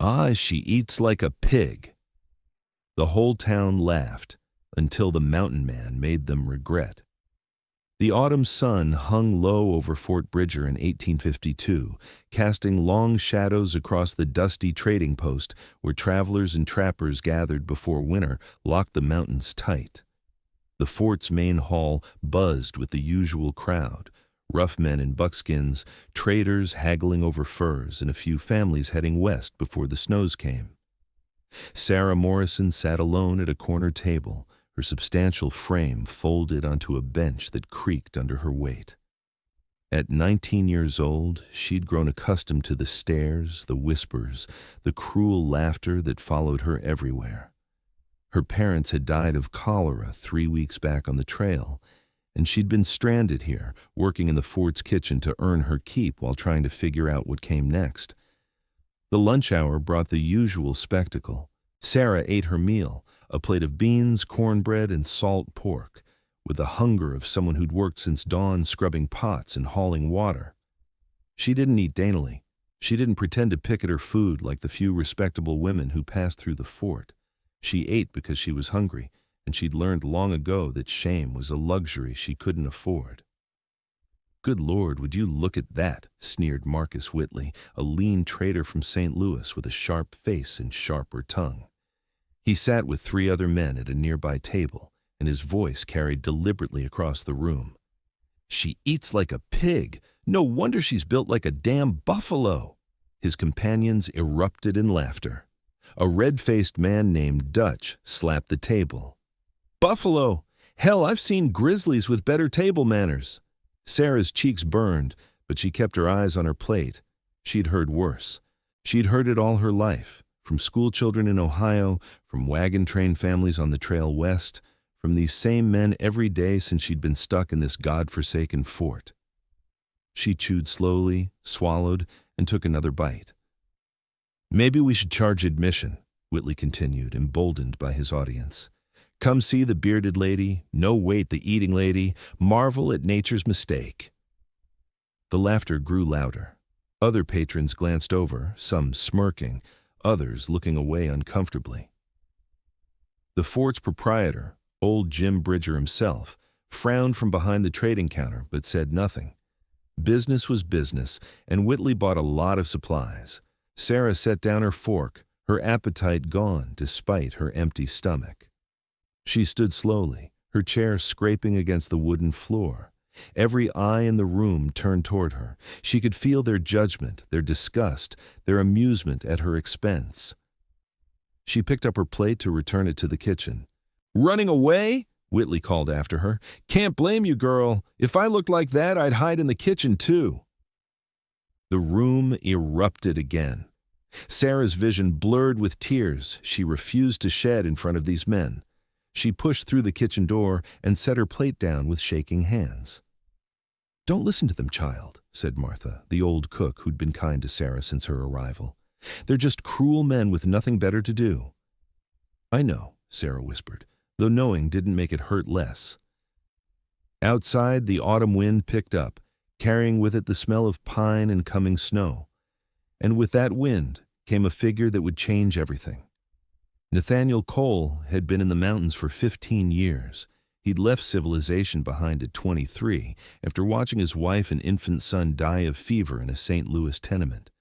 Ah, she eats like a pig. The whole town laughed until the mountain man made them regret. The autumn sun hung low over Fort Bridger in 1852, casting long shadows across the dusty trading post where travelers and trappers gathered before winter locked the mountains tight. The fort's main hall buzzed with the usual crowd, rough men in buckskins, traders haggling over furs, and a few families heading west before the snows came. Sarah Morrison sat alone at a corner table, her substantial frame folded onto a bench that creaked under her weight. At 19 years old, she'd grown accustomed to the stares, the whispers, the cruel laughter that followed her everywhere. Her parents had died of cholera 3 weeks back on the trail, and she'd been stranded here, working in the fort's kitchen to earn her keep while trying to figure out what came next. The lunch hour brought the usual spectacle. Sarah ate her meal, a plate of beans, cornbread, and salt pork, with the hunger of someone who'd worked since dawn scrubbing pots and hauling water. She didn't eat daintily. She didn't pretend to pick at her food like the few respectable women who passed through the fort. She ate because she was hungry, and she'd learned long ago that shame was a luxury she couldn't afford. "Good Lord, would you look at that," sneered Marcus Whitley, a lean trader from St. Louis with a sharp face and sharper tongue. He sat with 3 other men at a nearby table, and his voice carried deliberately across the room. "She eats like a pig. No wonder she's built like a damn buffalo." His companions erupted in laughter. A red-faced man named Dutch slapped the table. "Buffalo! Hell, I've seen grizzlies with better table manners." Sarah's cheeks burned, but she kept her eyes on her plate. She'd heard worse. She'd heard it all her life, from schoolchildren in Ohio, from wagon train families on the trail west, from these same men every day since she'd been stuck in this godforsaken fort. She chewed slowly, swallowed, and took another bite. "Maybe we should charge admission," Whitley continued, emboldened by his audience. "Come see the bearded lady, no wait, the eating lady, marvel at nature's mistake." The laughter grew louder. Other patrons glanced over, some smirking, others looking away uncomfortably. The fort's proprietor, old Jim Bridger himself, frowned from behind the trading counter but said nothing. Business was business, and Whitley bought a lot of supplies. Sarah set down her fork, her appetite gone despite her empty stomach. She stood slowly, her chair scraping against the wooden floor. Every eye in the room turned toward her. She could feel their judgment, their disgust, their amusement at her expense. She picked up her plate to return it to the kitchen. "Running away?" Whitley called after her. "Can't blame you, girl. If I looked like that, I'd hide in the kitchen, too." The room erupted again. Sarah's vision blurred with tears she refused to shed in front of these men. She pushed through the kitchen door and set her plate down with shaking hands. "Don't listen to them, child," said Martha, the old cook who'd been kind to Sarah since her arrival. "They're just cruel men with nothing better to do." "I know," Sarah whispered, though knowing didn't make it hurt less. Outside, the autumn wind picked up, carrying with it the smell of pine and coming snow. And with that wind came a figure that would change everything. Nathaniel Cole had been in the mountains for 15 years. He'd left civilization behind at 23 after watching his wife and infant son die of fever in a St. Louis tenement.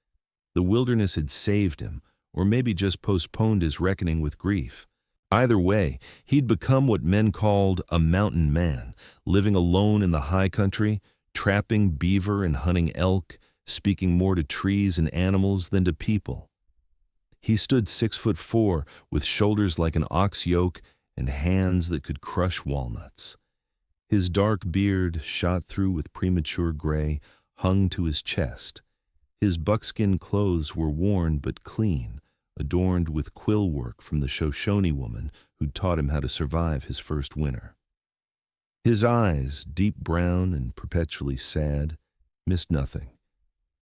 The wilderness had saved him, or maybe just postponed his reckoning with grief. Either way, he'd become what men called a mountain man, living alone in the high country, trapping beaver and hunting elk, speaking more to trees and animals than to people. He stood 6'4", with shoulders like an ox yoke and hands that could crush walnuts. His dark beard, shot through with premature gray, hung to his chest. His buckskin clothes were worn but clean, adorned with quill work from the Shoshone woman who'd taught him how to survive his first winter. His eyes, deep brown and perpetually sad, missed nothing.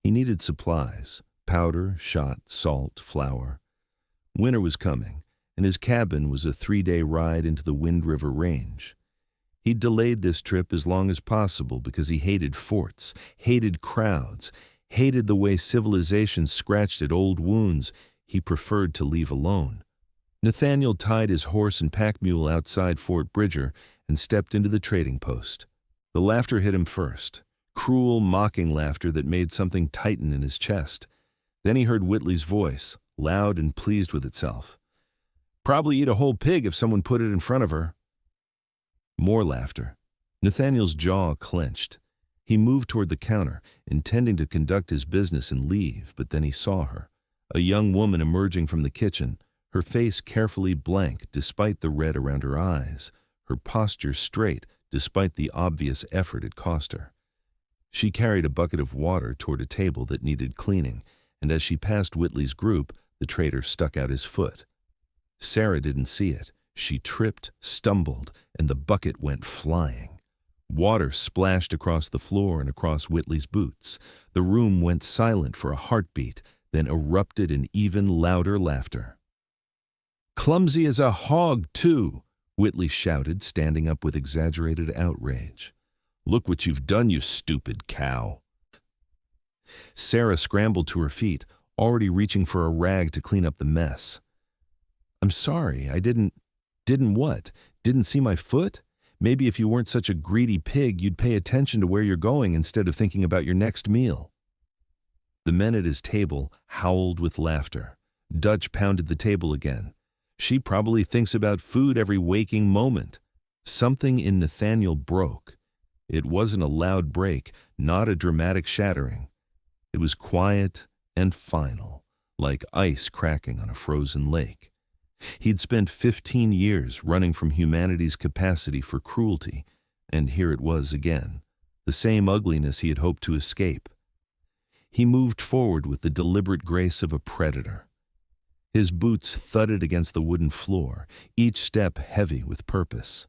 He needed supplies: powder, shot, salt, flour. Winter was coming, and his cabin was a 3-day ride into the Wind River Range. He'd delayed this trip as long as possible because he hated forts, hated crowds, hated the way civilization scratched at old wounds he preferred to leave alone. Nathaniel tied his horse and pack mule outside Fort Bridger and stepped into the trading post. The laughter hit him first, cruel, mocking laughter that made something tighten in his chest. Then he heard Whitley's voice, loud and pleased with itself. "Probably eat a whole pig if someone put it in front of her." More laughter. Nathaniel's jaw clenched. He moved toward the counter, intending to conduct his business and leave, but then he saw her, a young woman emerging from the kitchen, her face carefully blank despite the red around her eyes, her posture straight despite the obvious effort it cost her. She carried a bucket of water toward a table that needed cleaning, and as she passed Whitley's group, the trader stuck out his foot. Sarah didn't see it. She tripped, stumbled, and the bucket went flying. Water splashed across the floor and across Whitley's boots. The room went silent for a heartbeat, then erupted in even louder laughter. "Clumsy as a hog, too," Whitley shouted, standing up with exaggerated outrage. "Look what you've done, you stupid cow." Sarah scrambled to her feet, already reaching for a rag to clean up the mess. "I'm sorry, I didn't what? Didn't see my foot? Maybe if you weren't such a greedy pig, you'd pay attention to where you're going instead of thinking about your next meal." The men at his table howled with laughter. Dutch pounded the table again. "She probably thinks about food every waking moment." Something in Nathaniel broke. It wasn't a loud break, not a dramatic shattering. It was quiet and final, like ice cracking on a frozen lake. He'd spent 15 years running from humanity's capacity for cruelty, and here it was again, the same ugliness he had hoped to escape. He moved forward with the deliberate grace of a predator. His boots thudded against the wooden floor, each step heavy with purpose.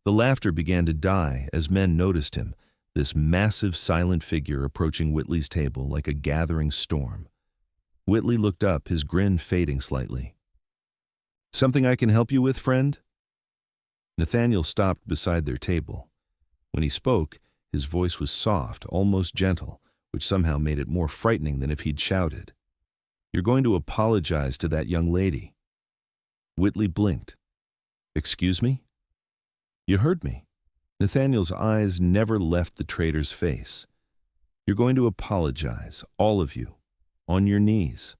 The laughter began to die as men noticed him, this massive silent figure approaching Whitley's table like a gathering storm. Whitley looked up, his grin fading slightly. "Something I can help you with, friend?" Nathaniel stopped beside their table. When he spoke, his voice was soft, almost gentle, which somehow made it more frightening than if he'd shouted. "You're going to apologize to that young lady." Whitley blinked. "Excuse me?" "You heard me." Nathaniel's eyes never left the trader's face. "You're going to apologize, all of you, on your knees."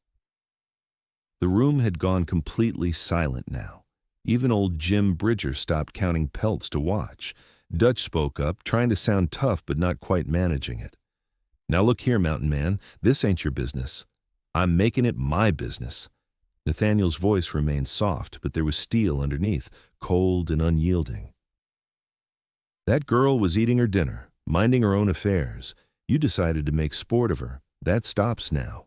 The room had gone completely silent now. Even old Jim Bridger stopped counting pelts to watch. Dutch spoke up, trying to sound tough but not quite managing it. "Now look here, Mountain Man, this ain't your business. I'm making it my business." Nathaniel's voice remained soft, but there was steel underneath, cold and unyielding. "That girl was eating her dinner, minding her own affairs. You decided to make sport of her. That stops now."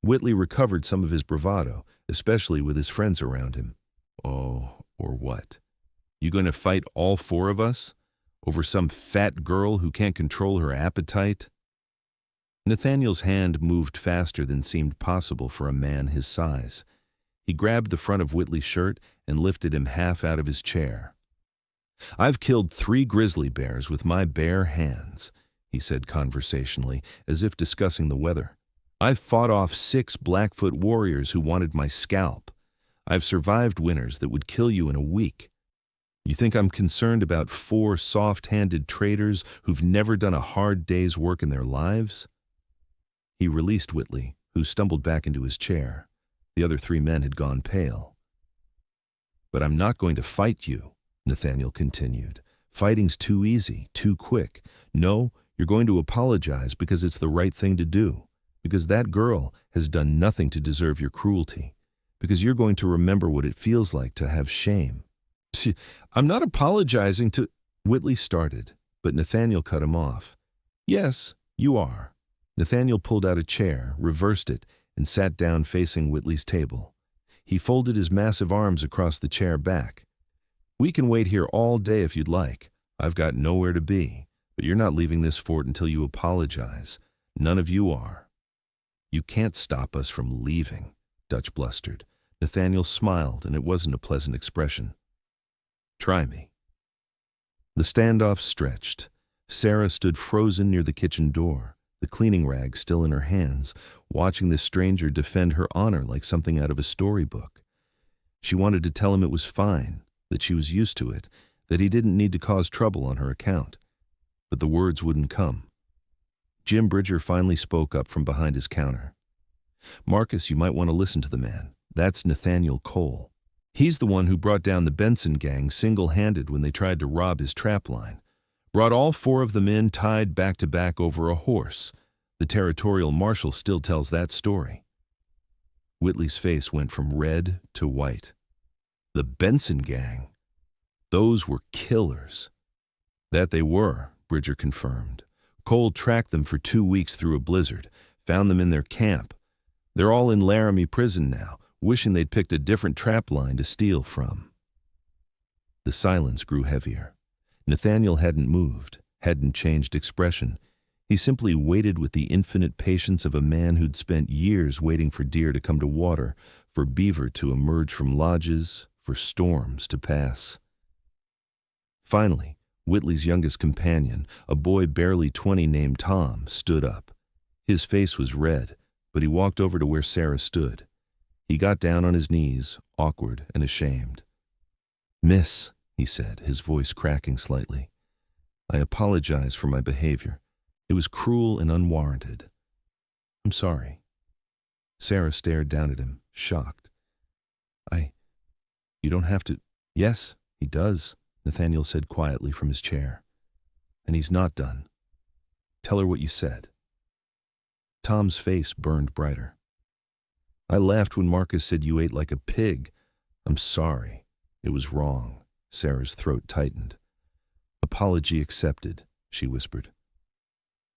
Whitley recovered some of his bravado, especially with his friends around him. "Oh, or what? You going to fight all four of us? Over some fat girl who can't control her appetite?" Nathaniel's hand moved faster than seemed possible for a man his size. He grabbed the front of Whitley's shirt and lifted him half out of his chair. "I've killed 3 grizzly bears with my bare hands," he said conversationally, as if discussing the weather. "I've fought off 6 Blackfoot warriors who wanted my scalp. I've survived winters that would kill you in a week. You think I'm concerned about 4 soft-handed traders who've never done a hard day's work in their lives?" He released Whitley, who stumbled back into his chair. The other 3 men had gone pale. "But I'm not going to fight you," Nathaniel continued. "Fighting's too easy, too quick. No, you're going to apologize because it's the right thing to do. Because that girl has done nothing to deserve your cruelty. Because you're going to remember what it feels like to have shame." "I'm not apologizing to—" Whitley started, but Nathaniel cut him off. "Yes, you are." Nathaniel pulled out a chair, reversed it, and sat down facing Whitley's table. He folded his massive arms across the chair back. "We can wait here all day if you'd like. I've got nowhere to be, but you're not leaving this fort until you apologize. None of you are." "You can't stop us from leaving," Dutch blustered. Nathaniel smiled, and it wasn't a pleasant expression. "Try me." The standoff stretched. Sarah stood frozen near the kitchen door. the cleaning rag still in her hands, watching this stranger defend her honor like something out of a storybook. She wanted to tell him it was fine, that she was used to it, that he didn't need to cause trouble on her account. But the words wouldn't come. Jim Bridger finally spoke up from behind his counter. "Marcus, you might want to listen to the man. That's Nathaniel Cole. He's the one who brought down the Benson gang single-handed when they tried to rob his trap line. Brought all 4 of them in tied back-to-back over a horse. The territorial marshal still tells that story." Whitley's face went from red to white. The Benson gang. Those were killers. That they were, Bridger confirmed. Cole tracked them for 2 weeks through a blizzard, found them in their camp. They're all in Laramie prison now, wishing they'd picked a different trap line to steal from. The silence grew heavier. Nathaniel hadn't moved, hadn't changed expression. He simply waited with the infinite patience of a man who'd spent years waiting for deer to come to water, for beaver to emerge from lodges, for storms to pass. Finally, Whitley's youngest companion, a boy barely 20 named Tom, stood up. His face was red, but he walked over to where Sarah stood. He got down on his knees, awkward and ashamed. "Miss," he said, his voice cracking slightly, "I apologize for my behavior. It was cruel and unwarranted. I'm sorry." Sarah stared down at him, shocked. You don't have to." "Yes, he does," Nathaniel said quietly from his chair. "And he's not done. Tell her what you said." Tom's face burned brighter. "I laughed when Marcus said you ate like a pig. I'm sorry. It was wrong." Sarah's throat tightened. "Apology accepted," she whispered.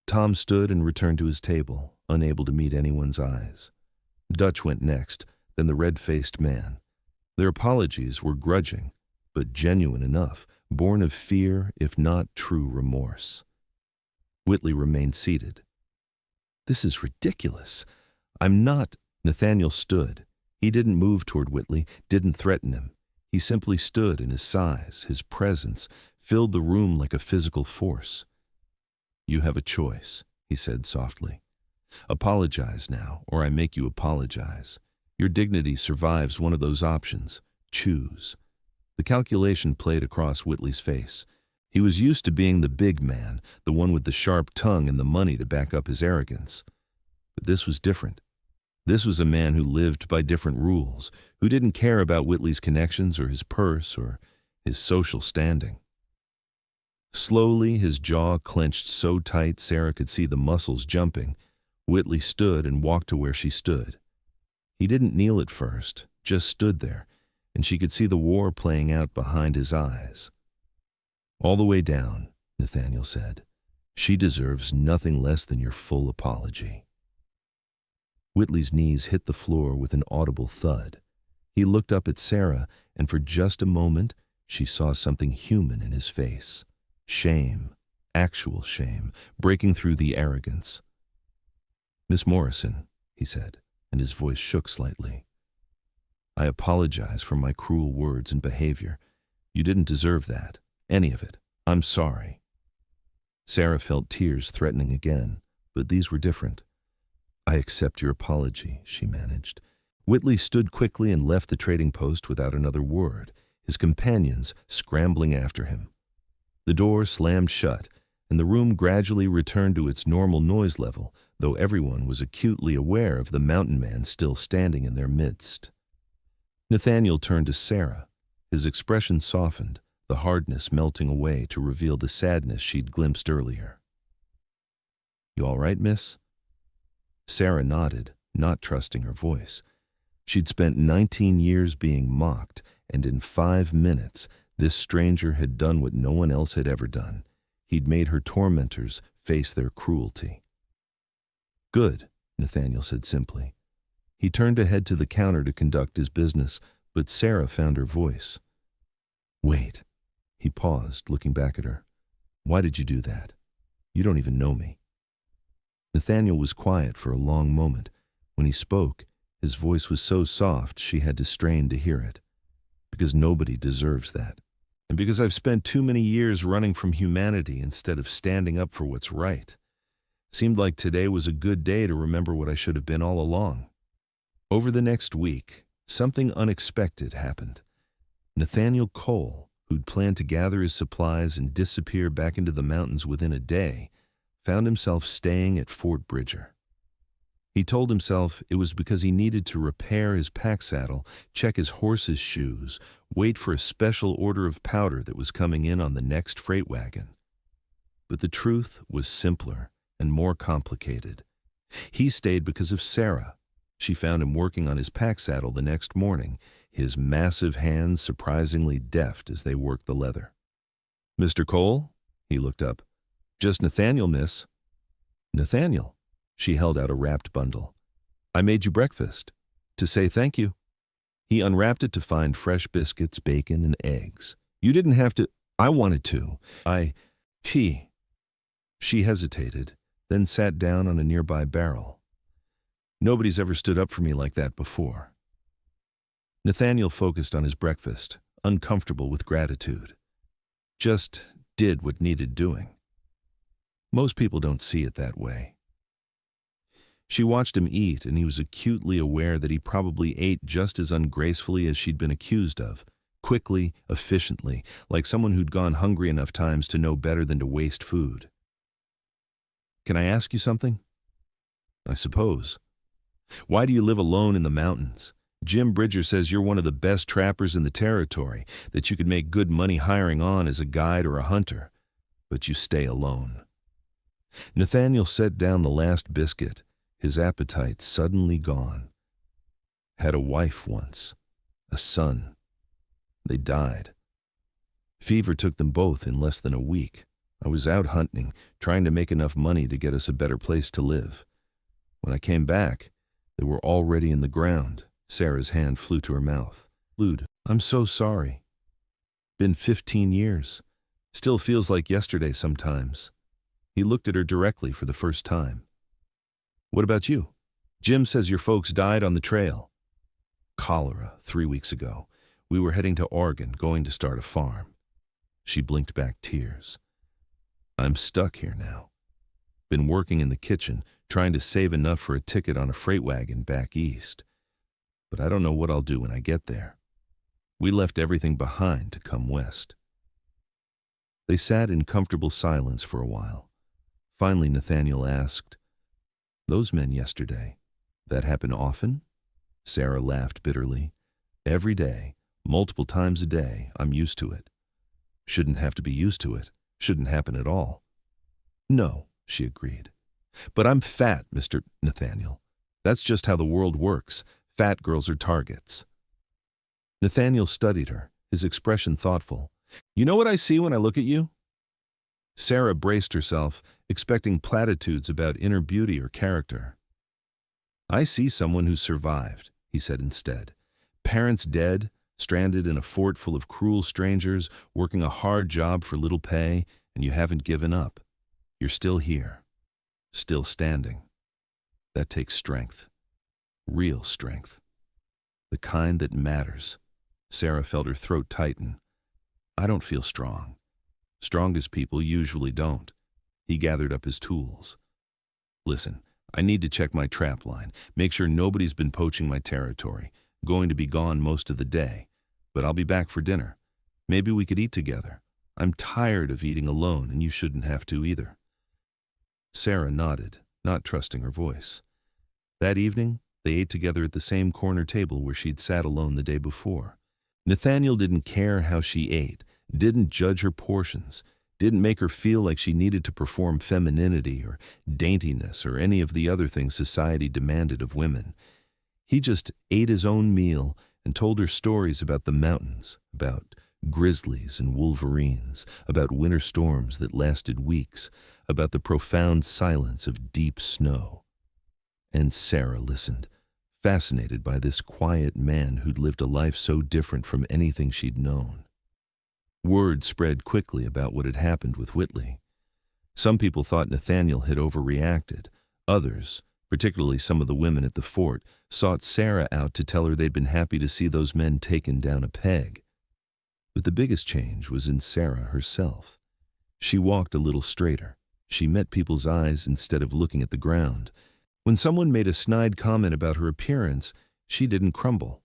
Tom stood and returned to his table, unable to meet anyone's eyes. Dutch went next, then the red-faced man. Their apologies were grudging, but genuine enough, born of fear, if not true remorse. Whitley remained seated. "This is ridiculous. I'm not—" Nathaniel stood. He didn't move toward Whitley, didn't threaten him. He simply stood, and his size, his presence, filled the room like a physical force. "You have a choice," he said softly. "Apologize now, or I make you apologize. Your dignity survives one of those options. Choose." The calculation played across Whitley's face. He was used to being the big man, the one with the sharp tongue and the money to back up his arrogance. But this was different. This was a man who lived by different rules, who didn't care about Whitley's connections or his purse or his social standing. Slowly, his jaw clenched so tight Sarah could see the muscles jumping. Whitley stood and walked to where she stood. He didn't kneel at first, just stood there, and she could see the war playing out behind his eyes. "All the way down," Nathaniel said. "She deserves nothing less than your full apology." Whitley's knees hit the floor with an audible thud. He looked up at Sarah, and for just a moment, she saw something human in his face. Shame, actual shame, breaking through the arrogance. "Miss Morrison," he said, and his voice shook slightly. "I apologize for my cruel words and behavior. You didn't deserve that, any of it. I'm sorry." Sarah felt tears threatening again, but these were different. "I accept your apology," she managed. Whitley stood quickly and left the trading post without another word, his companions scrambling after him. The door slammed shut, and the room gradually returned to its normal noise level, though everyone was acutely aware of the mountain man still standing in their midst. Nathaniel turned to Sarah. His expression softened, the hardness melting away to reveal the sadness she'd glimpsed earlier. "You all right, miss?" Sarah nodded, not trusting her voice. She'd spent 19 years being mocked, and in 5 minutes, this stranger had done what no one else had ever done. He'd made her tormentors face their cruelty. "Good," Nathaniel said simply. He turned to head to the counter to conduct his business, but Sarah found her voice. "Wait." He paused, looking back at her. "Why did you do that? You don't even know me." Nathaniel was quiet for a long moment. When he spoke, his voice was so soft she had to strain to hear it. "Because nobody deserves that. And because I've spent too many years running from humanity instead of standing up for what's right. Seemed like today was a good day to remember what I should have been all along. Over the next week, something unexpected happened. Nathaniel Cole, who'd planned to gather his supplies and disappear back into the mountains within a day, found himself staying at Fort Bridger. He told himself it was because he needed to repair his pack saddle, check his horse's shoes, wait for a special order of powder that was coming in on the next freight wagon. But the truth was simpler and more complicated. He stayed because of Sarah. She found him working on his pack saddle the next morning, his massive hands surprisingly deft as they worked the leather. "Mr. Cole?" He looked up. "Just Nathaniel, miss." "Nathaniel?" She held out a wrapped bundle. "I made you breakfast. To say thank you." He unwrapped it to find fresh biscuits, bacon, and eggs. "You didn't have to." "I wanted to. She hesitated, then sat down on a nearby barrel. "Nobody's ever stood up for me like that before." Nathaniel focused on his breakfast, uncomfortable with gratitude. Just did what needed doing. Most people don't see it that way. She watched him eat, and he was acutely aware that he probably ate just as ungracefully as she'd been accused of, quickly, efficiently, like someone who'd gone hungry enough times to know better than to waste food. "Can I ask you something?" "I suppose." "Why do you live alone in the mountains? Jim Bridger says you're one of the best trappers in the territory, that you could make good money hiring on as a guide or a hunter, but you stay alone." Nathaniel set down the last biscuit, his appetite suddenly gone. "Had a wife once, a son. They died. Fever took them both in less than a week. I was out hunting, trying to make enough money to get us a better place to live. When I came back, they were already in the ground." Sarah's hand flew to her mouth. "Lude, I'm so sorry. Been 15 years. Still feels like yesterday sometimes." He looked at her directly for the first time. "What about you? Jim says your folks died on the trail." "Cholera, 3 weeks ago. We were heading to Oregon, going to start a farm." She blinked back tears. "I'm stuck here now. Been working in the kitchen, trying to save enough for a ticket on a freight wagon back east. But I don't know what I'll do when I get there. We left everything behind to come west." They sat in comfortable silence for a while. Finally, Nathaniel asked, "Those men yesterday, that happen often?" Sarah laughed bitterly. "Every day, multiple times a day, I'm used to it." "Shouldn't have to be used to it. Shouldn't happen at all." "No," she agreed. "But I'm fat, Mr. Nathaniel. That's just how the world works. Fat girls are targets." Nathaniel studied her, his expression thoughtful. "You know what I see when I look at you?" Sarah braced herself, expecting platitudes about inner beauty or character. "I see someone who survived," he said instead. "Parents dead, stranded in a fort full of cruel strangers, working a hard job for little pay, and you haven't given up. You're still here, still standing. That takes strength. Real strength. The kind that matters." Sarah felt her throat tighten. "I don't feel strong. Strongest people usually don't." He gathered up his tools. "Listen, I need to check my trap line, make sure nobody's been poaching my territory. Going to be gone most of the day, but I'll be back for dinner. Maybe we could eat together. I'm tired of eating alone, and you shouldn't have to either." Sarah nodded, not trusting her voice. That evening, they ate together at the same corner table where she'd sat alone the day before. Nathaniel didn't care how she ate, didn't judge her portions, didn't make her feel like she needed to perform femininity or daintiness or any of the other things society demanded of women. He just ate his own meal and told her stories about the mountains, about grizzlies and wolverines, about winter storms that lasted weeks, about the profound silence of deep snow. And Sarah listened, fascinated by this quiet man who'd lived a life so different from anything she'd known. Word spread quickly about what had happened with Whitley. Some people thought Nathaniel had overreacted. Others, particularly some of the women at the fort, sought Sarah out to tell her they'd been happy to see those men taken down a peg. But the biggest change was in Sarah herself. She walked a little straighter. She met people's eyes instead of looking at the ground. When someone made a snide comment about her appearance, she didn't crumble.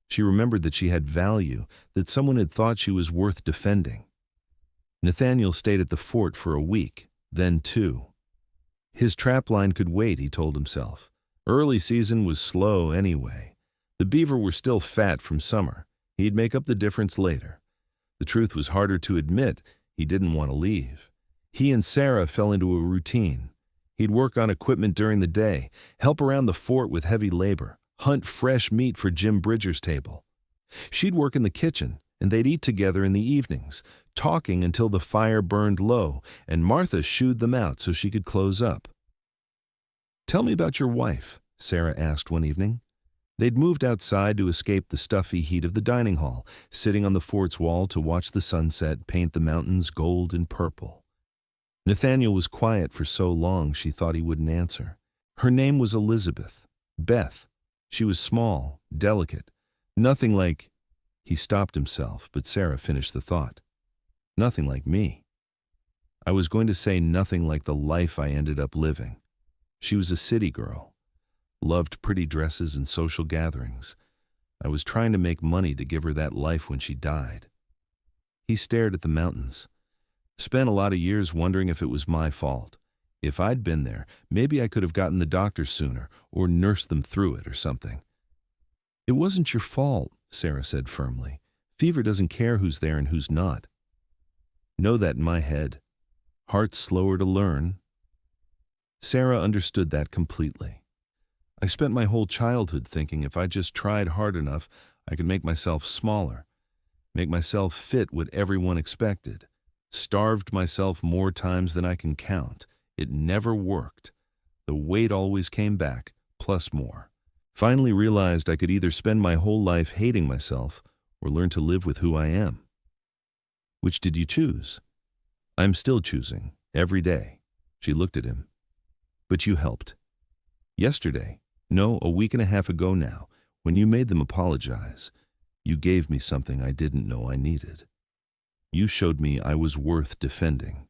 She remembered that she had value, that someone had thought she was worth defending. Nathaniel stayed at the fort for a week, then 2. His trapline could wait, he told himself. Early season was slow anyway. The beaver were still fat from summer. He'd make up the difference later. The truth was harder to admit. He didn't want to leave. He and Sarah fell into a routine. He'd work on equipment during the day, help around the fort with heavy labor, hunt fresh meat for Jim Bridger's table. She'd work in the kitchen, and they'd eat together in the evenings, talking until the fire burned low, and Martha shooed them out so she could close up. "Tell me about your wife," Sarah asked one evening. They'd moved outside to escape the stuffy heat of the dining hall, sitting on the fort's wall to watch the sunset paint the mountains gold and purple. Nathaniel was quiet for so long she thought he wouldn't answer. Her name was Elizabeth. Beth. She was small, delicate. Nothing like... He stopped himself, but Sarah finished the thought. Nothing like me. I was going to say nothing like the life I ended up living. She was a city girl. Loved pretty dresses and social gatherings. I was trying to make money to give her that life when she died. He stared at the mountains. Spent a lot of years wondering if it was my fault. If I'd been there, maybe I could have gotten the doctor sooner, or nursed them through it or something. "It wasn't your fault," Sarah said firmly. "Fever doesn't care who's there and who's not." Know that in my head. Heart's slower to learn. Sarah understood that completely. I spent my whole childhood thinking if I just tried hard enough, I could make myself smaller, make myself fit what everyone expected. Starved myself more times than I can count. It never worked. The weight always came back, plus more. Finally realized I could either spend my whole life hating myself or learn to live with who I am. Which did you choose? I'm still choosing, every day. She looked at him. But you helped. Yesterday, no, a week and a half ago now, when you made them apologize, you gave me something I didn't know I needed. You showed me I was worth defending,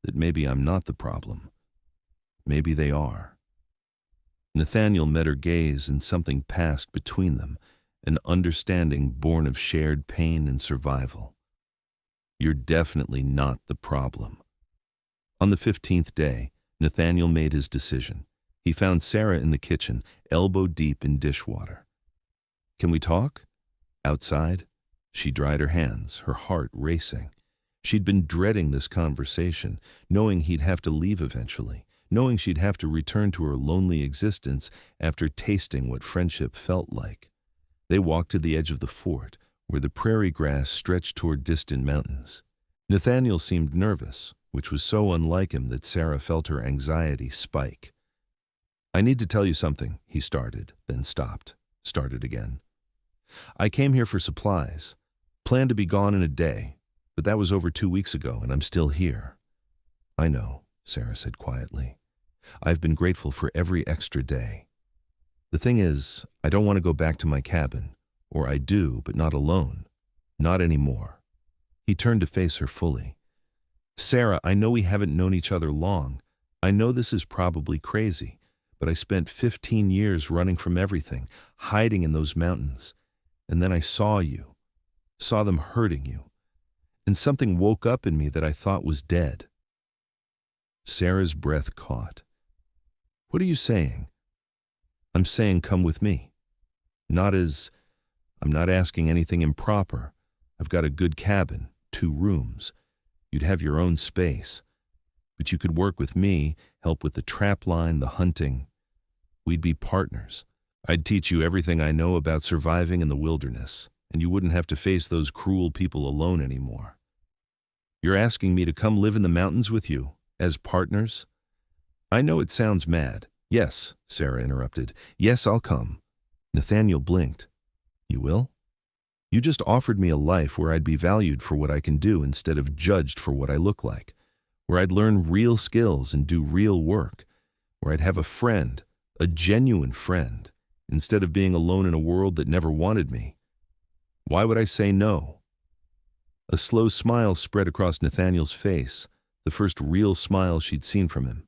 that maybe I'm not the problem. Maybe they are. Nathaniel met her gaze and something passed between them, an understanding born of shared pain and survival. You're definitely not the problem. On the 15th day, Nathaniel made his decision. He found Sarah in the kitchen, elbow deep in dishwater. "Can we talk?" Outside, she dried her hands, her heart racing. She'd been dreading this conversation, knowing he'd have to leave eventually, knowing she'd have to return to her lonely existence after tasting what friendship felt like. They walked to the edge of the fort, where the prairie grass stretched toward distant mountains. Nathaniel seemed nervous, which was so unlike him that Sarah felt her anxiety spike. "I need to tell you something," he started, then stopped, started again. "I came here for supplies. Planned to be gone in a day, but that was over 2 weeks ago, and I'm still here." "I know," Sarah said quietly. "I've been grateful for every extra day. The thing is, I don't want to go back to my cabin, or I do, but not alone. Not anymore." He turned to face her fully. "Sarah, I know we haven't known each other long. I know this is probably crazy, but I spent 15 years running from everything, hiding in those mountains. And then I saw you, saw them hurting you, and something woke up in me that I thought was dead." Sarah's breath caught. "What are you saying?" "I'm saying come with me. I'm not asking anything improper. I've got a good cabin, 2 rooms. You'd have your own space. But you could work with me, help with the trap line, the hunting. We'd be partners. I'd teach you everything I know about surviving in the wilderness, and you wouldn't have to face those cruel people alone anymore." "You're asking me to come live in the mountains with you, as partners?" "I know it sounds mad." "Yes," Sarah interrupted. "Yes, I'll come." Nathaniel blinked. "You will?" "You just offered me a life where I'd be valued for what I can do instead of judged for what I look like, where I'd learn real skills and do real work, where I'd have a friend, a genuine friend, instead of being alone in a world that never wanted me. Why would I say no?" A slow smile spread across Nathaniel's face, the first real smile she'd seen from him.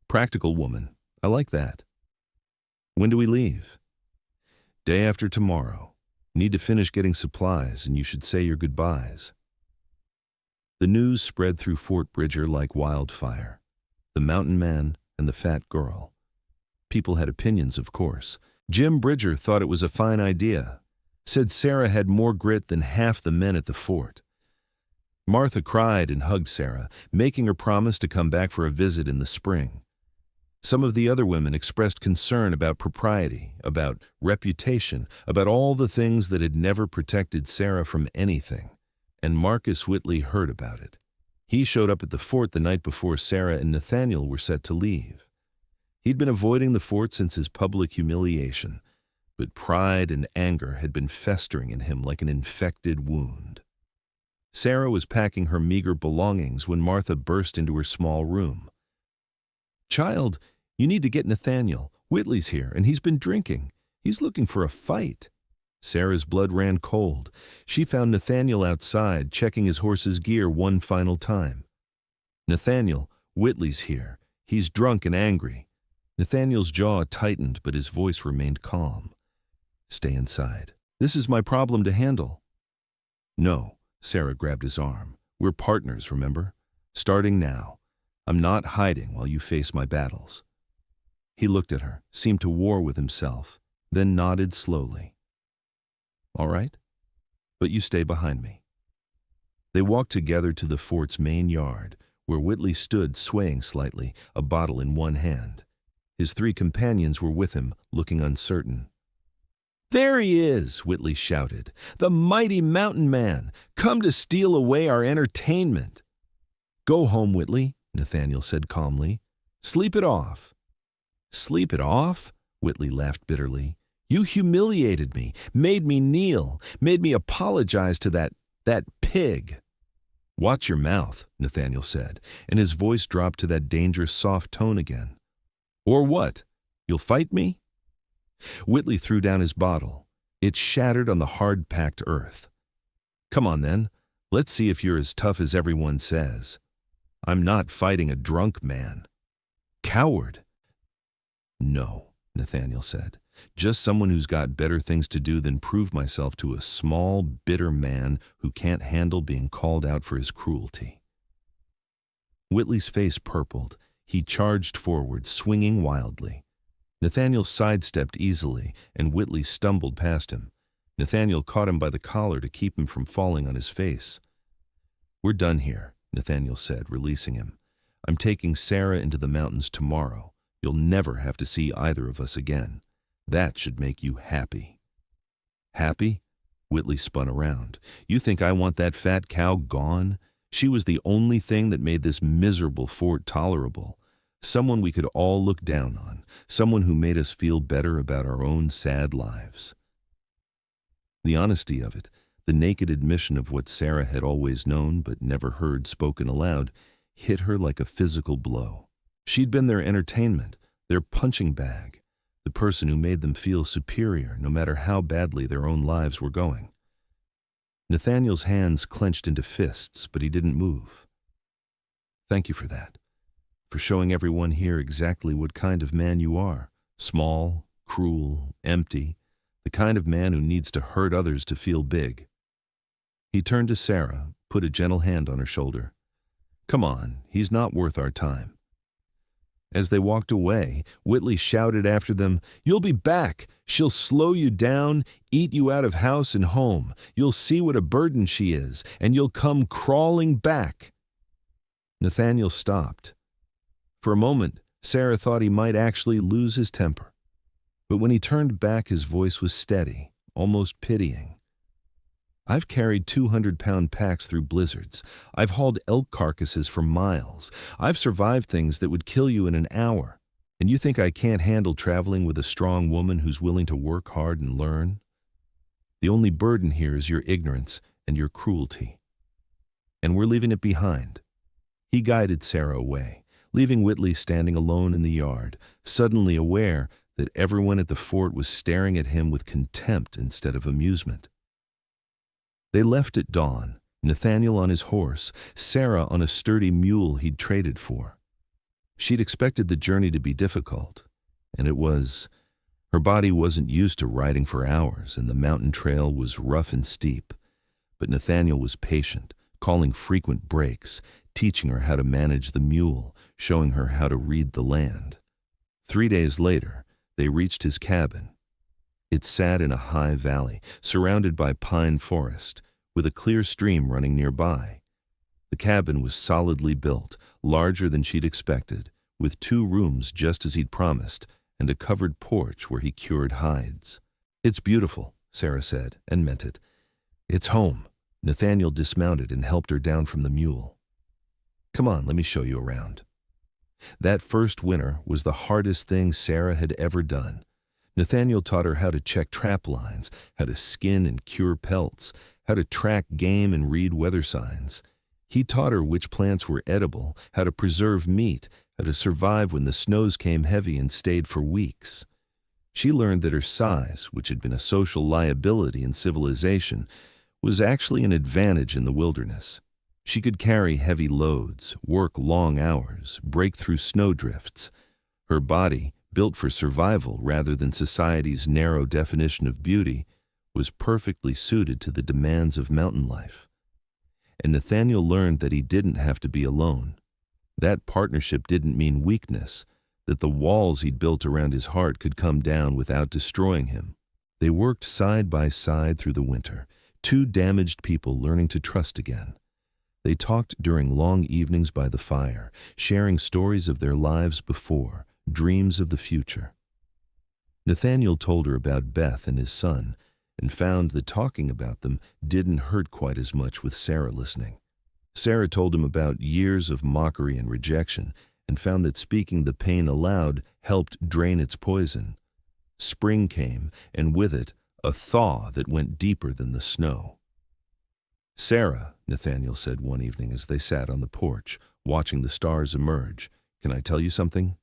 Practical woman. I like that. When do we leave? Day after tomorrow. Need to finish getting supplies, and you should say your goodbyes. The news spread through Fort Bridger like wildfire. The mountain man and the fat girl. People had opinions, of course. Jim Bridger thought it was a fine idea. Said Sarah had more grit than half the men at the fort. Martha cried and hugged Sarah, making her promise to come back for a visit in the spring. Some of the other women expressed concern about propriety, about reputation, about all the things that had never protected Sarah from anything, and Marcus Whitley heard about it. He showed up at the fort the night before Sarah and Nathaniel were set to leave. He'd been avoiding the fort since his public humiliation, but pride and anger had been festering in him like an infected wound. Sarah was packing her meager belongings when Martha burst into her small room. "Child, you need to get Nathaniel. Whitley's here, and he's been drinking. He's looking for a fight." Sarah's blood ran cold. She found Nathaniel outside, checking his horse's gear one final time. "Nathaniel, Whitley's here. He's drunk and angry." Nathaniel's jaw tightened, but his voice remained calm. "Stay inside. This is my problem to handle." "No," Sarah grabbed his arm. "We're partners, remember? Starting now. I'm not hiding while you face my battles." He looked at her, seemed to war with himself, then nodded slowly. "All right, but you stay behind me." They walked together to the fort's main yard, where Whitley stood swaying slightly, a bottle in one hand. His 3 companions were with him, looking uncertain. "There he is," Whitley shouted, "the mighty mountain man, come to steal away our entertainment." "Go home, Whitley," Nathaniel said calmly. "Sleep it off." "Sleep it off?" Whitley laughed bitterly. "You humiliated me, made me kneel, made me apologize to that pig." "Watch your mouth," Nathaniel said, and his voice dropped to that dangerous soft tone again. "Or what? You'll fight me?" Whitley threw down his bottle. It shattered on the hard-packed earth. "Come on then, let's see if you're as tough as everyone says. I'm not fighting a drunk man." "Coward." "No," Nathaniel said. "Just someone who's got better things to do than prove myself to a small, bitter man who can't handle being called out for his cruelty." Whitley's face purpled. He charged forward, swinging wildly. Nathaniel sidestepped easily, and Whitley stumbled past him. Nathaniel caught him by the collar to keep him from falling on his face. "We're done here," Nathaniel said, releasing him. "I'm taking Sarah into the mountains tomorrow. You'll never have to see either of us again. That should make you happy." "Happy?" Whitley spun around. "You think I want that fat cow gone? She was the only thing that made this miserable fort tolerable. Someone we could all look down on. Someone who made us feel better about our own sad lives." The honesty of it, the naked admission of what Sarah had always known but never heard spoken aloud, hit her like a physical blow. She'd been their entertainment, their punching bag, the person who made them feel superior no matter how badly their own lives were going. Nathaniel's hands clenched into fists, but he didn't move. "Thank you for that, for showing everyone here exactly what kind of man you are. Small, cruel, empty, the kind of man who needs to hurt others to feel big." He turned to Sarah, put a gentle hand on her shoulder. "Come on, he's not worth our time." As they walked away, Whitley shouted after them, "You'll be back. She'll slow you down, eat you out of house and home. You'll see what a burden she is, and you'll come crawling back." Nathaniel stopped. For a moment, Sarah thought he might actually lose his temper. But when he turned back, his voice was steady, almost pitying. "I've carried 200-pound packs through blizzards. I've hauled elk carcasses for miles. I've survived things that would kill you in an hour. And you think I can't handle traveling with a strong woman who's willing to work hard and learn? The only burden here is your ignorance and your cruelty. And we're leaving it behind." He guided Sarah away, leaving Whitley standing alone in the yard, suddenly aware that everyone at the fort was staring at him with contempt instead of amusement. They left at dawn, Nathaniel on his horse, Sarah on a sturdy mule he'd traded for. She'd expected the journey to be difficult, and it was. Her body wasn't used to riding for hours, and the mountain trail was rough and steep. But Nathaniel was patient, calling frequent breaks, teaching her how to manage the mule, showing her how to read the land. 3 days later, they reached his cabin. It sat in a high valley, surrounded by pine forest, with a clear stream running nearby. The cabin was solidly built, larger than she'd expected, with 2 rooms just as he'd promised, and a covered porch where he cured hides. "It's beautiful," Sarah said, and meant it. "It's home." Nathaniel dismounted and helped her down from the mule. "Come on, let me show you around." That first winter was the hardest thing Sarah had ever done. Nathaniel taught her how to check trap lines, how to skin and cure pelts, how to track game and read weather signs. He taught her which plants were edible, how to preserve meat, how to survive when the snows came heavy and stayed for weeks. She learned that her size, which had been a social liability in civilization, was actually an advantage in the wilderness. She could carry heavy loads, work long hours, break through snowdrifts. Her body, built for survival rather than society's narrow definition of beauty, was perfectly suited to the demands of mountain life. And Nathaniel learned that he didn't have to be alone. That partnership didn't mean weakness, that the walls he'd built around his heart could come down without destroying him. They worked side by side through the winter, 2 damaged people learning to trust again. They talked during long evenings by the fire, sharing stories of their lives before, dreams of the future. Nathaniel told her about Beth and his son, and found that talking about them didn't hurt quite as much with Sarah listening. Sarah told him about years of mockery and rejection, and found that speaking the pain aloud helped drain its poison. Spring came, and with it, a thaw that went deeper than the snow. "Sarah," Nathaniel said one evening as they sat on the porch, watching the stars emerge, "can I tell you something?"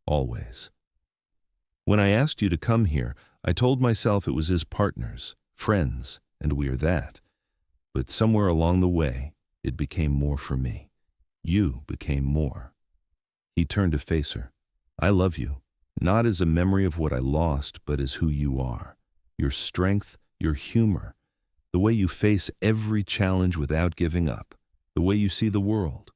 "Always." "When I asked you to come here, I told myself it was as partners, friends, and we are that. But somewhere along the way, it became more for me. You became more." He turned to face her. "I love you, not as a memory of what I lost, but as who you are. Your strength, your humor, the way you face every challenge without giving up, the way you see the world.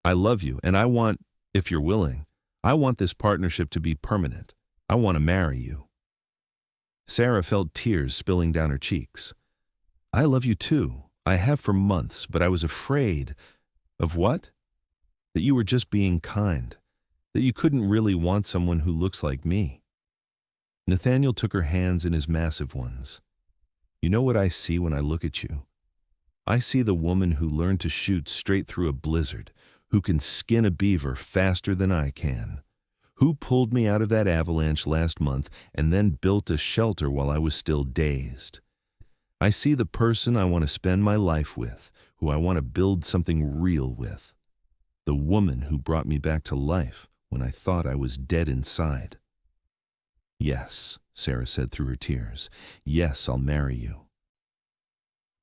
I love you, and I want, if you're willing, I want this partnership to be permanent. I want to marry you." Sarah felt tears spilling down her cheeks. "I love you too. I have for months, but I was afraid." "Of what?" "That you were just being kind, that you couldn't really want someone who looks like me." Nathaniel took her hands in his massive ones. "You know what I see when I look at you? I see the woman who learned to shoot straight through a blizzard, who can skin a beaver faster than I can, who pulled me out of that avalanche last month and then built a shelter while I was still dazed. I see the person I want to spend my life with, who I want to build something real with. The woman who brought me back to life when I thought I was dead inside." "Yes," Sarah said through her tears. "Yes, I'll marry you."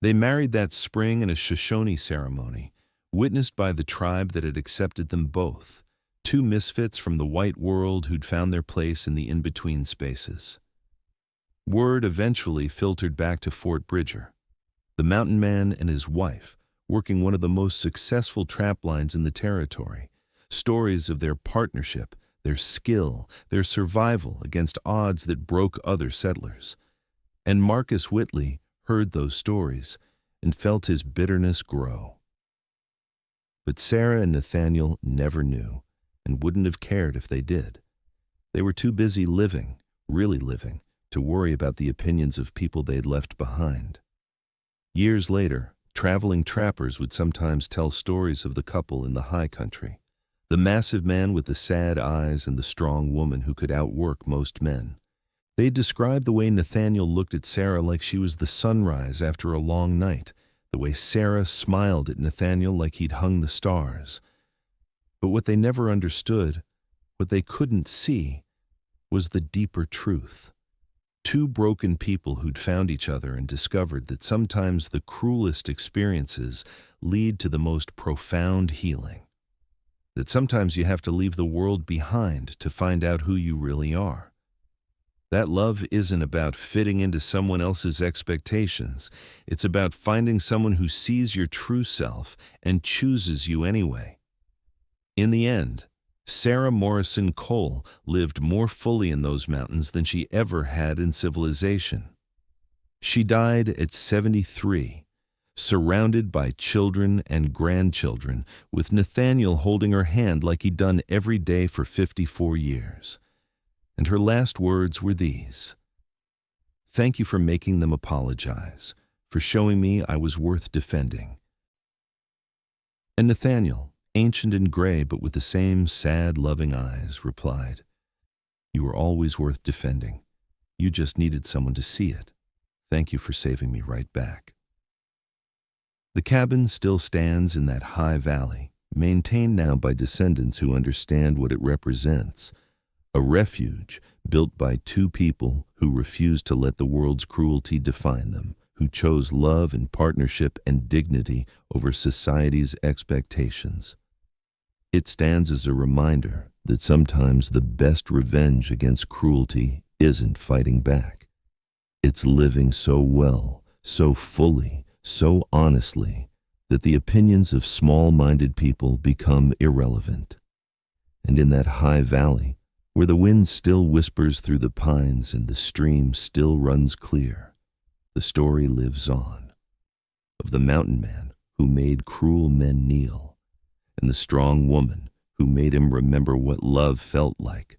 They married that spring in a Shoshone ceremony, witnessed by the tribe that had accepted them both, 2 misfits from the white world who'd found their place in the in-between spaces. Word eventually filtered back to Fort Bridger. The mountain man and his wife, working one of the most successful trap lines in the territory, stories of their partnership, their skill, their survival against odds that broke other settlers. And Marcus Whitley heard those stories and felt his bitterness grow. But Sarah and Nathaniel never knew, and wouldn't have cared if they did. They were too busy living, really living, to worry about the opinions of people they'd left behind. Years later, traveling trappers would sometimes tell stories of the couple in the high country. The massive man with the sad eyes and the strong woman who could outwork most men. They described the way Nathaniel looked at Sarah like she was the sunrise after a long night, the way Sarah smiled at Nathaniel like he'd hung the stars. But what they never understood, what they couldn't see, was the deeper truth. Two broken people who'd found each other and discovered that sometimes the cruelest experiences lead to the most profound healing. That sometimes you have to leave the world behind to find out who you really are. That love isn't about fitting into someone else's expectations. It's about finding someone who sees your true self and chooses you anyway. In the end, Sarah Morrison Cole lived more fully in those mountains than she ever had in civilization. She died at 73, surrounded by children and grandchildren, with Nathaniel holding her hand like he'd done every day for 54 years. And her last words were these: "Thank you for making them apologize, for showing me I was worth defending." And Nathaniel, ancient and gray but with the same sad, loving eyes, replied, "You were always worth defending. You just needed someone to see it. Thank you for saving me right back." The cabin still stands in that high valley, maintained now by descendants who understand what it represents. A refuge built by two people who refused to let the world's cruelty define them, who chose love and partnership and dignity over society's expectations. It stands as a reminder that sometimes the best revenge against cruelty isn't fighting back. It's living so well, so fully, so honestly, that the opinions of small-minded people become irrelevant. And in that high valley, where the wind still whispers through the pines and the stream still runs clear, the story lives on, of the mountain man who made cruel men kneel, and the strong woman who made him remember what love felt like